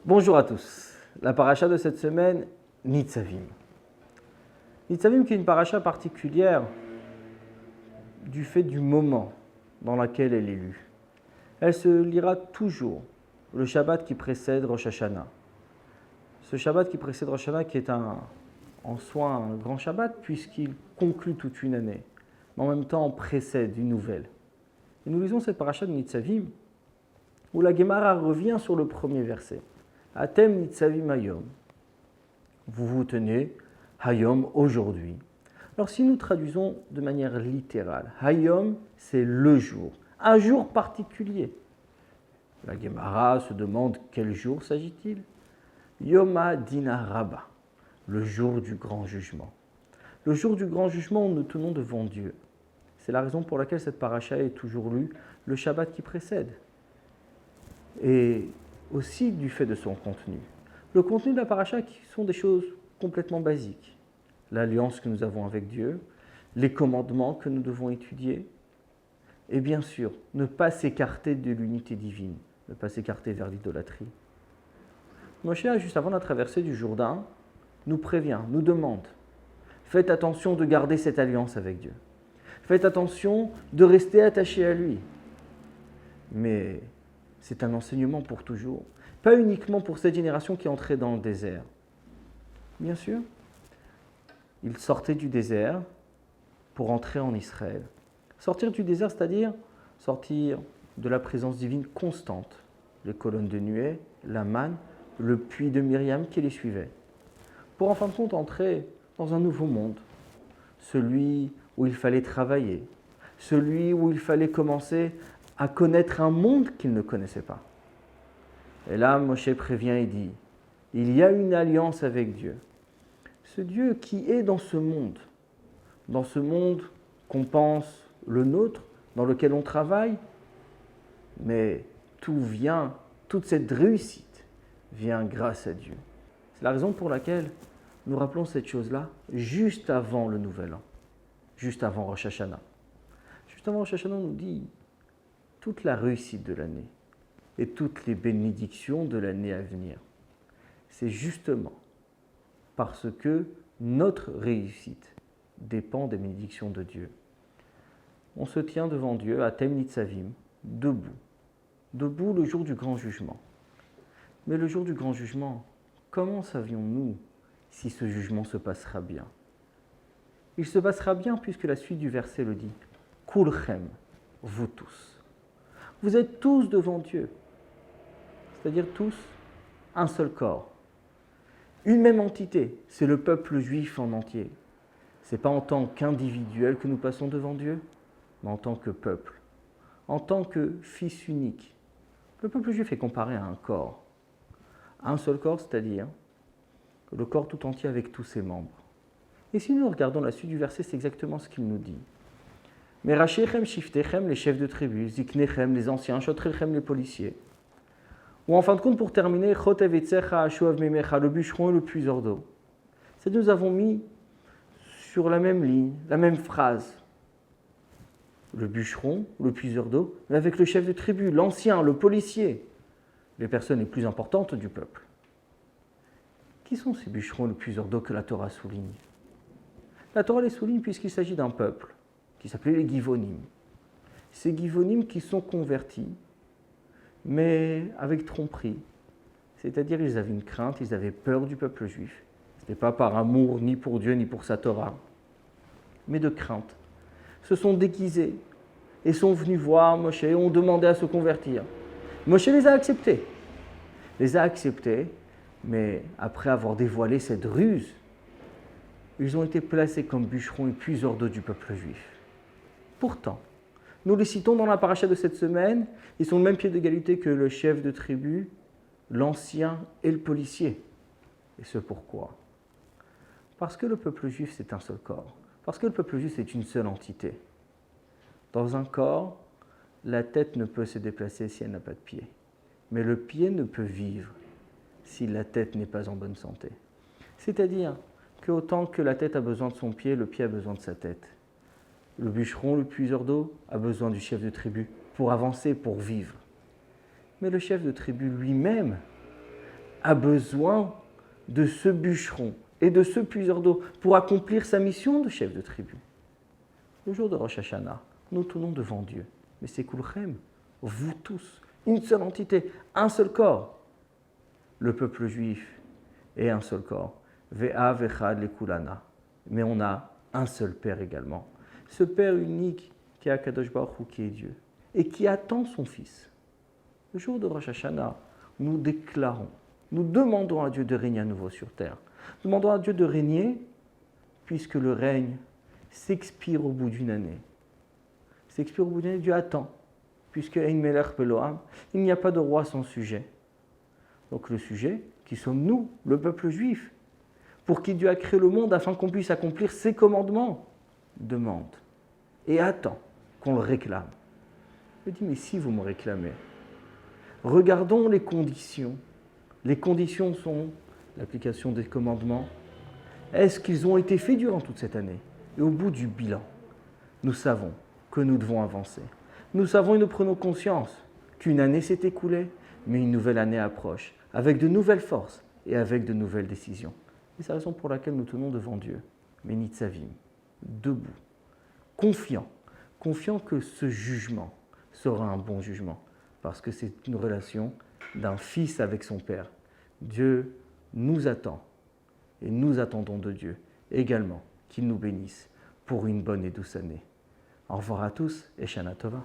Bonjour à tous. La paracha de cette semaine, Nitzavim. Nitzavim qui est une paracha particulière du fait du moment dans lequel elle est lue. Elle se lira toujours le Shabbat qui précède Rosh Hashanah. Ce Shabbat qui précède Rosh Hashanah qui est en soi un grand Shabbat puisqu'il conclut toute une année, mais en même temps précède une nouvelle. Et nous lisons cette paracha de Nitzavim où la Gemara revient sur le premier verset. Atem Nitzavim Hayom. Vous vous tenez Hayom aujourd'hui. Alors si nous traduisons de manière littérale, Hayom c'est le jour, un jour particulier. La Gemara se demande quel jour s'agit-il? Yoma Dina Rabba, le jour du grand jugement. Le jour du grand jugement, nous nous tenons devant Dieu. C'est la raison pour laquelle cette paracha est toujours lue le Shabbat qui précède. Et aussi du fait de son contenu. Le contenu de la paracha qui sont des choses complètement basiques. L'alliance que nous avons avec Dieu, les commandements que nous devons étudier, et bien sûr, ne pas s'écarter de l'unité divine, ne pas s'écarter vers l'idolâtrie. Moshe, juste avant la traversée du Jourdain, nous prévient, nous demande, faites attention de garder cette alliance avec Dieu. Faites attention de rester attaché à lui. Mais c'est un enseignement pour toujours, pas uniquement pour cette génération qui est entrée dans le désert. Bien sûr, ils sortaient du désert pour entrer en Israël. Sortir du désert, c'est-à-dire sortir de la présence divine constante, les colonnes de nuée, la manne, le puits de Myriam qui les suivait, pour en fin de compte entrer dans un nouveau monde, celui où il fallait travailler, celui où il fallait commencer à connaître un monde qu'ils ne connaissaient pas. Et là, Moshe prévient et dit, il y a une alliance avec Dieu. Ce Dieu qui est dans ce monde qu'on pense le nôtre, dans lequel on travaille, mais toute cette réussite vient grâce à Dieu. C'est la raison pour laquelle nous rappelons cette chose-là juste avant le Nouvel An, juste avant Rosh Hashanah. Juste avant Rosh Hashanah, on nous dit toute la réussite de l'année et toutes les bénédictions de l'année à venir. C'est justement parce que notre réussite dépend des bénédictions de Dieu. On se tient devant Dieu à Atem Nitzavim, debout le jour du grand jugement. Mais le jour du grand jugement, comment savions-nous si ce jugement se passera bien? Il se passera bien puisque la suite du verset le dit. Kulchem, vous tous. Vous êtes tous devant Dieu, c'est-à-dire tous un seul corps. Une même entité, c'est le peuple juif en entier. Ce n'est pas en tant qu'individuel que nous passons devant Dieu, mais en tant que peuple, en tant que fils unique. Le peuple juif est comparé à un corps. Un seul corps, c'est-à-dire le corps tout entier avec tous ses membres. Et si nous regardons la suite du verset, c'est exactement ce qu'il nous dit. Merachechem, Shiftechem, les chefs de tribu, Ziknechem, les anciens, Shotrechem, les policiers. Ou en fin de compte, pour terminer, Chotev Etzecha, Ashuav Memecha, le bûcheron et le puiseur d'eau. C'est nous avons mis sur la même ligne, la même phrase. Le bûcheron, le puiseur d'eau, mais avec le chef de tribu, l'ancien, le policier, les personnes les plus importantes du peuple. Qui sont ces bûcherons, le puiseur d'eau que la Torah souligne? La Torah les souligne puisqu'il s'agit d'un peuple qui s'appelait les Givonim. Ces Givonim qui sont convertis, mais avec tromperie. C'est-à-dire ils avaient une crainte, ils avaient peur du peuple juif. Ce n'était pas par amour ni pour Dieu ni pour sa Torah, mais de crainte. Se sont déguisés et sont venus voir Moshe et ont demandé à se convertir. Moshe les a acceptés. Mais après avoir dévoilé cette ruse, ils ont été placés comme bûcherons et puiseurs d'eau du peuple juif. Pourtant, nous les citons dans la paracha de cette semaine, ils sont au même pied d'égalité que le chef de tribu, l'ancien et le policier. Et ce pourquoi? Parce que le peuple juif, c'est un seul corps. Parce que le peuple juif, c'est une seule entité. Dans un corps, la tête ne peut se déplacer si elle n'a pas de pied. Mais le pied ne peut vivre si la tête n'est pas en bonne santé. C'est-à-dire qu'autant que la tête a besoin de son pied, le pied a besoin de sa tête. Le bûcheron, le puiseur d'eau, a besoin du chef de tribu pour avancer, pour vivre. Mais le chef de tribu lui-même a besoin de ce bûcheron et de ce puiseur d'eau pour accomplir sa mission de chef de tribu. Le jour de Rosh Hashanah, nous tournons devant Dieu. Mais c'est Kulchem, vous tous, une seule entité, un seul corps. Le peuple juif est un seul corps. Ve'a vechad lekulana. Mais on a un seul Père également. Ce Père unique qui est Akadosh Baruch Hu, qui est Dieu, et qui attend son Fils. Le jour de Rosh Hashanah, nous déclarons, nous demandons à Dieu de régner à nouveau sur terre. Nous demandons à Dieu de régner, puisque le règne s'expire au bout d'une année. S'expire au bout d'une année, Dieu attend, puisque Ein Melech Beloam, il n'y a pas de roi sans sujet. Donc le sujet, qui sommes nous, le peuple juif, pour qui Dieu a créé le monde afin qu'on puisse accomplir ses commandements, demande et attend qu'on le réclame. Je dis, mais si vous me réclamez, regardons les conditions. Les conditions sont l'application des commandements. Est-ce qu'ils ont été faits durant toute cette année? Et au bout du bilan, nous savons que nous devons avancer. Nous savons et nous prenons conscience qu'une année s'est écoulée, mais une nouvelle année approche, avec de nouvelles forces et avec de nouvelles décisions. Et c'est la raison pour laquelle nous tenons devant Dieu, mais Nitzavim, debout, confiant que ce jugement sera un bon jugement, parce que c'est une relation d'un fils avec son père. Dieu nous attend, et nous attendons de Dieu également qu'il nous bénisse pour une bonne et douce année. Au revoir à tous et Shana Tova.